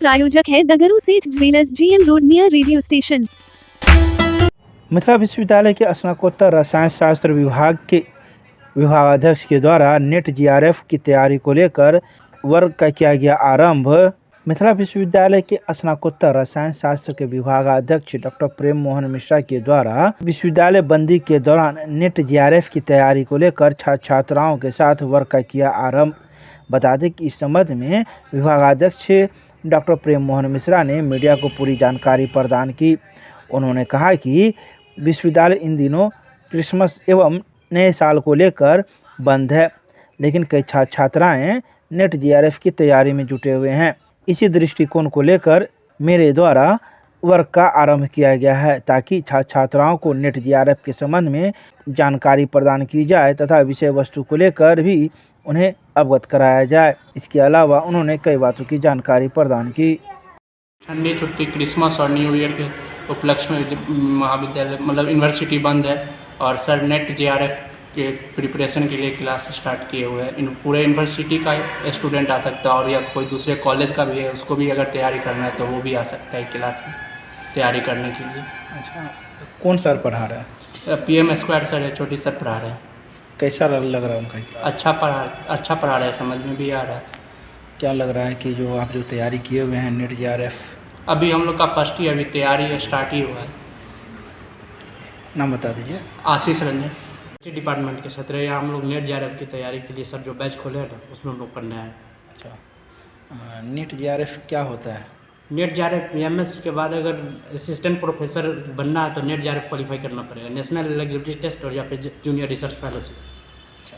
प्रायोजक है द गुरु सेठ jewellers, GM road, near radio station. Mithila विश्वविद्यालय के स्नातकोत्तर रसायन शास्त्र विभाग के विभागाध्यक्ष के द्वारा नेट GRF की तैयारी को लेकर वर्ग का किया गया आरंभ। मिथिला विश्वविद्यालय के स्नातकोत्तर रसायन शास्त्र के विभागाध्यक्ष डॉक्टर प्रेम मोहन मिश्रा के द्वारा विश्वविद्यालय बंदी के दौरान नेट GRF की तैयारी को लेकर छात्र छात्राओं के साथ वर्ग का किया आरंभ। बता दें कि इस संबंध में विभागाध्यक्ष डॉक्टर प्रेम मोहन मिश्रा ने मीडिया को पूरी जानकारी प्रदान की। उन्होंने कहा कि विश्वविद्यालय इन दिनों क्रिसमस एवं नए साल को लेकर बंद है, लेकिन कई छात्र छात्राएं नेट GRF की तैयारी में जुटे हुए हैं। इसी दृष्टिकोण को लेकर मेरे द्वारा वर्ग का आरंभ किया गया है, ताकि छात्र छात्राओं को नेट GRF के संबंध में जानकारी प्रदान की जाए तथा विषय वस्तु को लेकर भी उन्हें अवगत कराया जाए। इसके अलावा उन्होंने कई बातों की जानकारी प्रदान की। ठंडी छुट्टी, क्रिसमस और न्यू ईयर के उपलक्ष्य में महाविद्यालय मतलब यूनिवर्सिटी बंद है और सर नेट GRF के प्रिपरेशन के लिए क्लास स्टार्ट किए हुए हैं। इन पूरे यूनिवर्सिटी का स्टूडेंट आ सकता है और या कोई दूसरे कॉलेज का भी है, उसको भी अगर तैयारी करना है तो वो भी आ सकता है क्लास में तैयारी करने के लिए। अच्छा, कौन सर पढ़ा रहा है? PM स्क्वायर सर है, छोटी सर पढ़ा रहे हैं। कैसा लग रहा है उनका क्लास? अच्छा पढ़ा रहे हैं, समझ में भी आ रहा है। क्या लग रहा है कि जो आप जो तैयारी किए हुए हैं नेट GRF? अभी हम लोग का फर्स्ट ईयर, अभी तैयारी स्टार्ट ही हुआ है। नाम बता दीजिए। आशीष रंजन डिपार्टमेंट के छात्र हैं। यहाँ हम लोग नेट GRF की तैयारी के लिए सर जो बैच खोले हैं ना, उसमें हम लोग पढ़ने आए। अच्छा, नेट GRF क्या होता है? नेट GRF MS के बाद अगर असिस्टेंट प्रोफेसर बनना है तो नेट GRF क्वालिफाई करना पड़ेगा, नेशनल एलिजिबिलिटी टेस्ट और या फिर जूनियर रिसर्च फेलोशिप। अच्छा,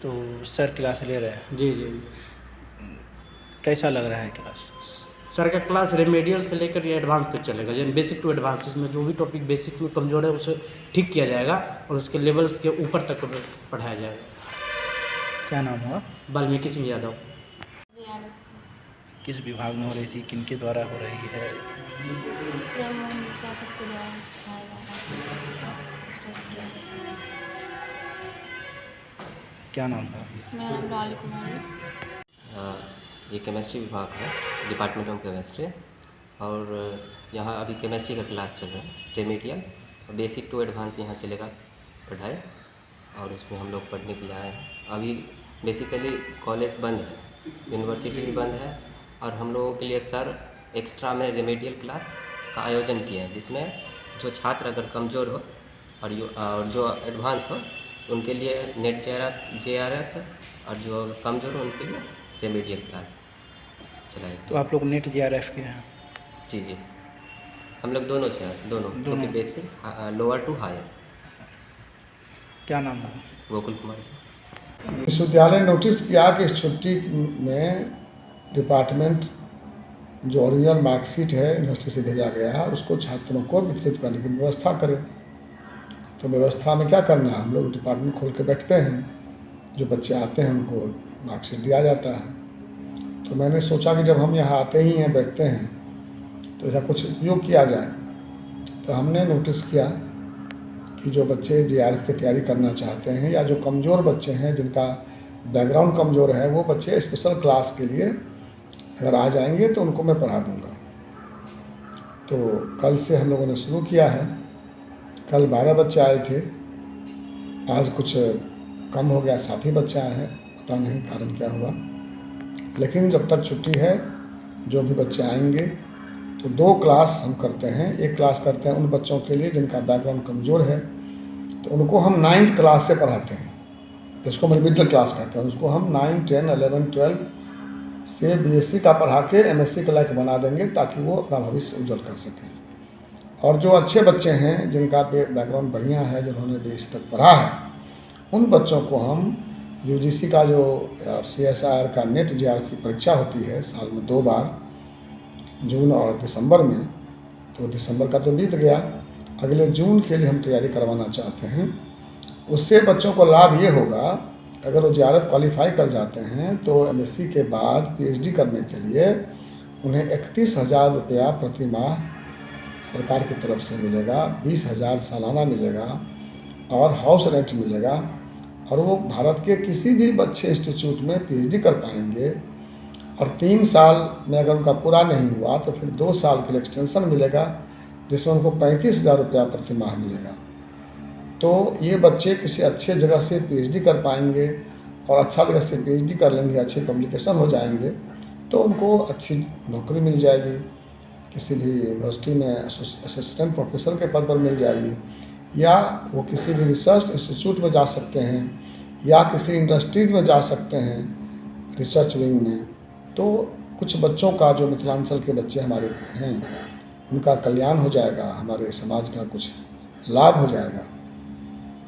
तो सर क्लास ले रहे हैं? जी। कैसा लग रहा है क्लास? सर का क्लास रेमेडियल से लेकर एडवांस तक चलेगा, यानी बेसिक टू एडवांस। इसमें जो भी टॉपिक बेसिक में कमजोर है उसे ठीक किया जाएगा और उसके लेवल के ऊपर तक पढ़ाया जाएगा। क्या नाम हुआ? वाल्मीकि सिंह यादव। किस विभाग में हो रही थी, किनके द्वारा हो रही है? क्या नाम है? मेरा नाम डॉली कुमारी। ये केमिस्ट्री विभाग है, डिपार्टमेंट ऑफ केमिस्ट्री। और यहाँ अभी केमिस्ट्री का क्लास चल रहा है, रेमेडियल बेसिक टू एडवांस यहाँ चलेगा पढ़ाई, और उसमें हम लोग पढ़ने के लिए आए हैं। अभी बेसिकली कॉलेज बंद है, यूनिवर्सिटी भी बंद है, और हम लोगों के लिए सर एक्स्ट्रा में रेमेडियल क्लास का आयोजन किया है, जिसमें जो छात्र अगर कमज़ोर हो और जो एडवांस हो उनके लिए नेट GRF और जो कमज़ोर हो उनके लिए रेमेडियल क्लास चलाएगी। तो आप लोग नेट GRF के हैं? जी, हम लोग दोनों से हैं, दोनों क्योंकि बेसिक लोअर टू हायर। क्या नाम है? गोकुल कुमार जी। विश्वविद्यालय नोटिस किया कि इस छुट्टी में डिपार्टमेंट जो ओरिजिनल मार्कशीट है यूनिवर्सिटी से भेजा गया है उसको छात्रों को वितरित करने की व्यवस्था करें। तो व्यवस्था में क्या करना है, हम लोग डिपार्टमेंट खोल के बैठते हैं, जो बच्चे आते हैं उनको मार्कशीट दिया जाता है। तो मैंने सोचा कि जब हम यहाँ आते ही हैं, बैठते हैं, तो ऐसा कुछ उपयोग किया जाए। तो हमने नोटिस किया कि जो बच्चे GRF की तैयारी करना चाहते हैं या जो कमज़ोर बच्चे हैं, जिनका बैकग्राउंड कमज़ोर है, वो बच्चे स्पेशल क्लास के लिए अगर आ जाएंगे तो उनको मैं पढ़ा दूँगा। तो कल से हम लोगों ने शुरू किया है। कल 12 बच्चे आए थे, आज कुछ कम हो गया, 7 ही बच्चे आए हैं, पता नहीं कारण क्या हुआ। लेकिन जब तक छुट्टी है जो भी बच्चे आएंगे तो 2 क्लास हम करते हैं। एक क्लास करते हैं उन बच्चों के लिए जिनका बैकग्राउंड कमज़ोर है, तो उनको हम 9th क्लास से पढ़ाते हैं, जिसको हम मिडिल क्लास कहते हैं। उसको हम 9, 10, 11, 12 से BSc का पढ़ा के MSc के लायक बना देंगे, ताकि वो अपना भविष्य उज्जवल कर सकें। और जो अच्छे बच्चे हैं, जिनका बैकग्राउंड बढ़िया है, जिन्होंने BSc तक पढ़ा है, उन बच्चों को हम UGC का जो CSIR का नेट GRF की परीक्षा होती है साल में 2 बार, जून और दिसंबर में, तो दिसंबर का तो बीत गया, अगले जून के लिए हम तैयारी करवाना चाहते हैं। उससे बच्चों को लाभ ये होगा, अगर वो GRF क्वालिफाई कर जाते हैं तो MSc के बाद PhD करने के लिए उन्हें 31,000 रुपया प्रति माह सरकार की तरफ से मिलेगा, 20,000 सालाना मिलेगा और हाउस रेंट मिलेगा, और वो भारत के किसी भी अच्छे इंस्टीट्यूट में PhD कर पाएंगे और 3 साल में अगर उनका पूरा नहीं हुआ तो फिर 2 साल के लिए एक्सटेंशन मिलेगा, जिसमें उनको 35,000 रुपया प्रति माह मिलेगा। तो ये बच्चे किसी अच्छे जगह से पीएचडी कर पाएंगे और अच्छा जगह से पीएचडी कर लेंगे, अच्छे पब्लिकेशन हो जाएंगे, तो उनको अच्छी नौकरी मिल जाएगी, किसी भी यूनिवर्सिटी में असिस्टेंट प्रोफेसर के पद पर मिल जाएगी, या वो किसी भी रिसर्च इंस्टीट्यूट में जा सकते हैं, या किसी इंडस्ट्रीज में जा सकते हैं रिसर्च विंग में। तो कुछ बच्चों का, जो मिथिलांचल के बच्चे हमारे हैं, उनका कल्याण हो जाएगा, हमारे समाज का कुछ लाभ हो जाएगा।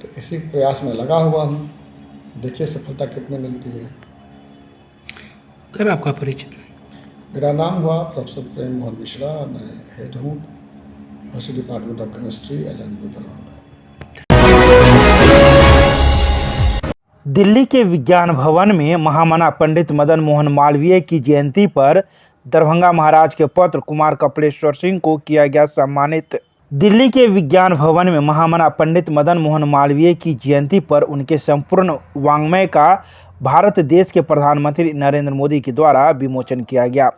तो इसी प्रयास में लगा हुआ हूँ, देखिए सफलता कितने मिलती है। सर आपका परिचय? मेरा नाम हुआ प्रोफेसर प्रेम मोहन मिश्रा, मैं हेड हूँ university department of chemistry LNU Darbhanga. Delhi के विज्ञान भवन में महामना पंडित मदन मोहन मालवीय की जयंती पर दरभंगा महाराज के पुत्र कुमार कपिलेश्वर सिंह को किया गया सम्मानित। दिल्ली के विज्ञान भवन में महामना पंडित मदन मोहन मालवीय की जयंती पर उनके संपूर्ण वाङ्मय का भारत देश के प्रधानमंत्री नरेंद्र मोदी के द्वारा विमोचन किया गया।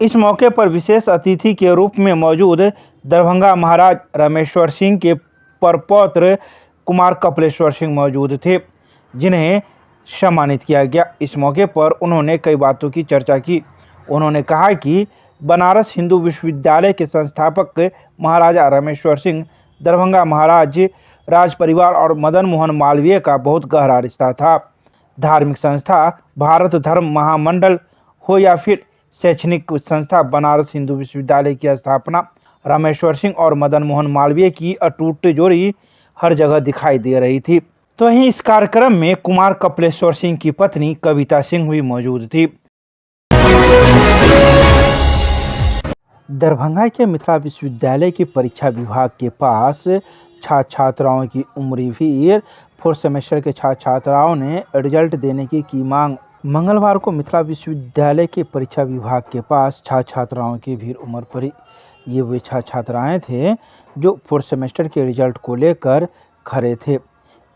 इस मौके पर विशेष अतिथि के रूप में मौजूद दरभंगा महाराज रामेश्वर सिंह के परपौत्र कुमार कपिलेश्वर सिंह मौजूद थे, जिन्हें सम्मानित किया गया। इस मौके पर उन्होंने कई बातों की चर्चा की। उन्होंने कहा कि बनारस हिंदू विश्वविद्यालय के संस्थापक महाराजा रामेश्वर सिंह, दरभंगा महाराज राज परिवार और मदन मोहन मालवीय का बहुत गहरा रिश्ता था। धार्मिक संस्था भारत धर्म महामंडल हो या फिर शैक्षणिक संस्था बनारस हिंदू विश्वविद्यालय की स्थापना, रामेश्वर सिंह और मदन मोहन मालवीय की अटूट जोड़ी हर जगह दिखाई दे रही थी। तो वहीं इस कार्यक्रम में कुमार कपिलेश्वर सिंह की पत्नी कविता सिंह भी मौजूद थी। दरभंगा के मिथिला विश्वविद्यालय के परीक्षा विभाग के पास छात्र छात्राओं की उम्र भी 4th सेमेस्टर के छात्र छात्राओं ने रिजल्ट देने की मांग। मंगलवार को मिथिला विश्वविद्यालय के परीक्षा विभाग के पास छात्र छात्राओं की भीड़ उमड़ पड़ी। ये वे छात्र छात्राएँ थे जो 4th सेमेस्टर के रिजल्ट को लेकर खड़े थे।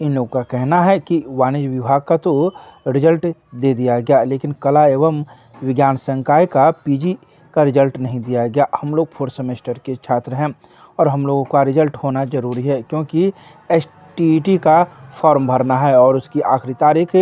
इन लोगों का कहना है कि वाणिज्य विभाग का तो रिजल्ट दे दिया गया, लेकिन कला एवं विज्ञान संकाय का PG का रिजल्ट नहीं दिया गया। हम लोग 4th सेमेस्टर के छात्र हैं और हम लोगों का रिजल्ट होना ज़रूरी है, क्योंकि STET का फॉर्म भरना है और उसकी आखिरी तारीख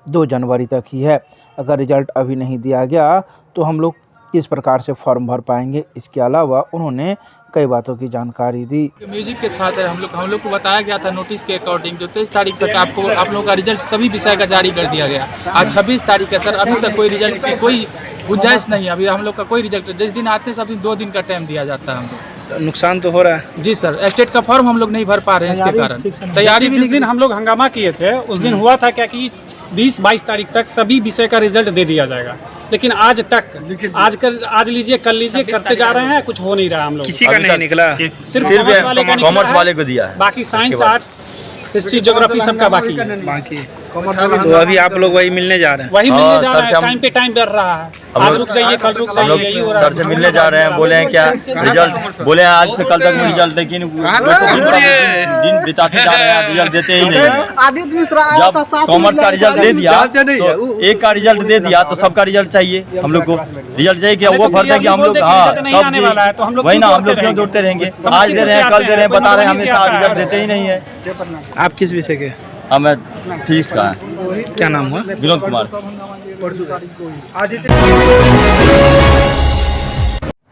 2 जनवरी तक ही है। अगर रिजल्ट अभी नहीं दिया गया तो हम लोग किस प्रकार से फॉर्म भर पाएंगे। इसके अलावा उन्होंने कई बातों की जानकारी दी। म्यूजिक के छात्र हम लोग को बताया गया था नोटिस के अकॉर्डिंग, जो 23 तारीख तक आप लोगों का रिजल्ट सभी विषय का जारी कर दिया गया। आज 26 तारीख है सर, अभी तक कोई रिजल्ट की कोई गुंजाइश नहीं है। अभी हम लोग का कोई रिजल्ट, जिस दिन आते हैं अभी 2 दिन का टाइम दिया जाता है। हम लोग नुकसान तो हो रहा है जी सर, स्टेट का फॉर्म हम लोग नहीं भर पा रहे हैं, इसके कारण तैयारी भी। जिस दिन हम लोग हंगामा किए थे उस दिन हुआ था क्या कि 20-22 तारीख तक सभी विषय का रिजल्ट दे दिया जाएगा, लेकिन आज तक आज लीजिए कल लीजिए करते जा रहे हैं, कुछ हो नहीं रहा। हम लोग किसी का नहीं निकला, सिर्फ कॉमर्स वाले को दिया है, बाकी साइंस आर्ट्स हिस्ट्री ज्योग्राफी सबका बाकी। तो अभी आप लोग वही मिलने जा रहे हैं? वही मिलने जा रहे हैं, टाइम पे टाइम बढ़ रहा है। आज रुक जाइए कल रुक जाइए, यही हो रहा है। सर से मिलने जा रहे हैं, बोले हैं क्या रिजल्ट, बोले हैं आज से कल तक रिजल्ट, लेकिन दिन बिताते जा रहे हैं, रिजल्ट देते ही नहीं। जब कॉमर्स का रिजल्ट दे दिया तो एक का रिजल्ट दे दिया तो सबका रिजल्ट चाहिए। हम लोग को रिजल्ट चाहिए कि वो फर्ज है कि हम लोग वही ना, हम लोग क्यों दौड़ते रहेंगे। आज दे रहे हैं, कल दे रहे हैं, बता रहे हैं, हमेशा रिजल्ट देते ही नहीं है। आप किस विषय के? मैं फिजिक्स का है। क्या नाम हुआ? विनोद कुमार।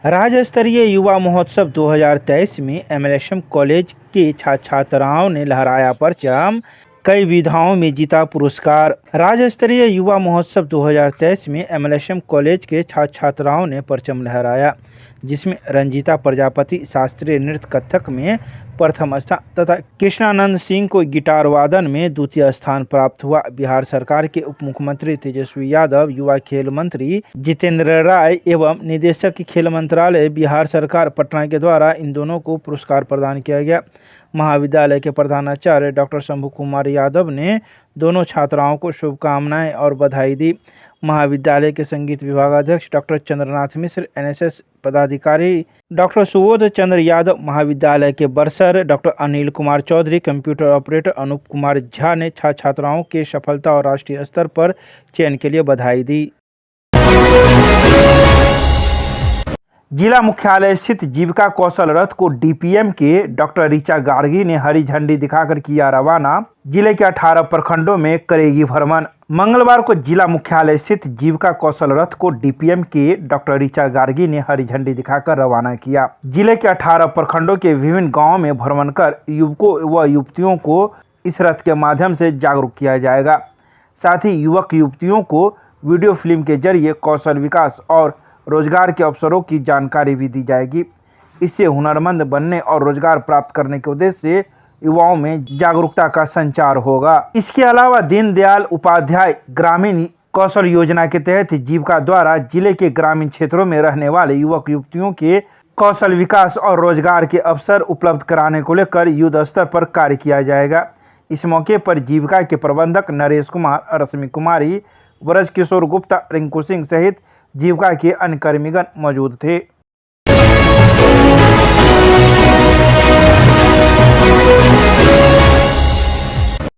राज्य स्तरीय युवा महोत्सव 2023 में MLSM कॉलेज के छात्र छात्राओं ने लहराया परचम, कई विधाओं में जीता पुरस्कार। राज्य स्तरीय युवा महोत्सव 2023 में MLSM कॉलेज के छात्र छात्राओं ने परचम लहराया, जिसमें रंजीता प्रजापति शास्त्रीय नृत्य कथक में प्रथम स्थान तथा कृष्णानंद सिंह को गिटार वादन में द्वितीय स्थान प्राप्त हुआ। बिहार सरकार के उप मुख्यमंत्री तेजस्वी यादव, युवा खेल मंत्री जितेंद्र राय एवं निदेशक खेल मंत्रालय बिहार सरकार पटना के द्वारा इन दोनों को पुरस्कार प्रदान किया गया। महाविद्यालय के प्रधानाचार्य डॉक्टर शंभू कुमार यादव ने दोनों छात्राओं को शुभकामनाएं और बधाई दी। महाविद्यालय के संगीत विभागाध्यक्ष डॉक्टर चंद्रनाथ मिश्र, NSS पदाधिकारी डॉक्टर सुबोध चंद्र यादव, महाविद्यालय के bursar doctor Anil Kumar Chaudhary, computer operator Anoop Kumar Jha ने छात्र छात्राओं के सफलता और राष्ट्रीय स्तर पर चयन के लिए बधाई दी। जिला मुख्यालय स्थित जीविका कौशल रथ को डीपीएम के डॉक्टर ऋचा गार्गी ने हरी झंडी दिखाकर किया रवाना। जिले के 18 प्रखंडों में करेगी भ्रमण। मंगलवार को जिला मुख्यालय स्थित जीविका कौशल रथ को डीपीएम के डॉक्टर ऋचा गार्गी ने हरी झंडी दिखाकर रवाना किया। जिले के 18 प्रखंडों के विभिन्न गाँवों में भ्रमण कर युवकों व युवतियों को इस रथ के माध्यम से जागरूक किया जाएगा। साथ ही युवक युवतियों को वीडियो फिल्म के जरिए कौशल विकास और रोजगार के अवसरों की जानकारी भी दी जाएगी। इससे हुनरमंद बनने और रोजगार प्राप्त करने के उद्देश्य से युवाओं में जागरूकता का संचार होगा। इसके अलावा दीनदयाल उपाध्याय ग्रामीण कौशल योजना के तहत जीविका द्वारा जिले के ग्रामीण क्षेत्रों में रहने वाले युवक युवतियों के कौशल विकास और रोजगार के अवसर उपलब्ध कराने को लेकर युद्ध स्तर पर कार्य किया जाएगा। इस मौके पर जीविका के प्रबंधक नरेश कुमार, रश्मि कुमारी, ब्रज किशोर गुप्ता, रिंकू सिंह सहित जीविका के अन्य कर्मीगण मौजूद थे।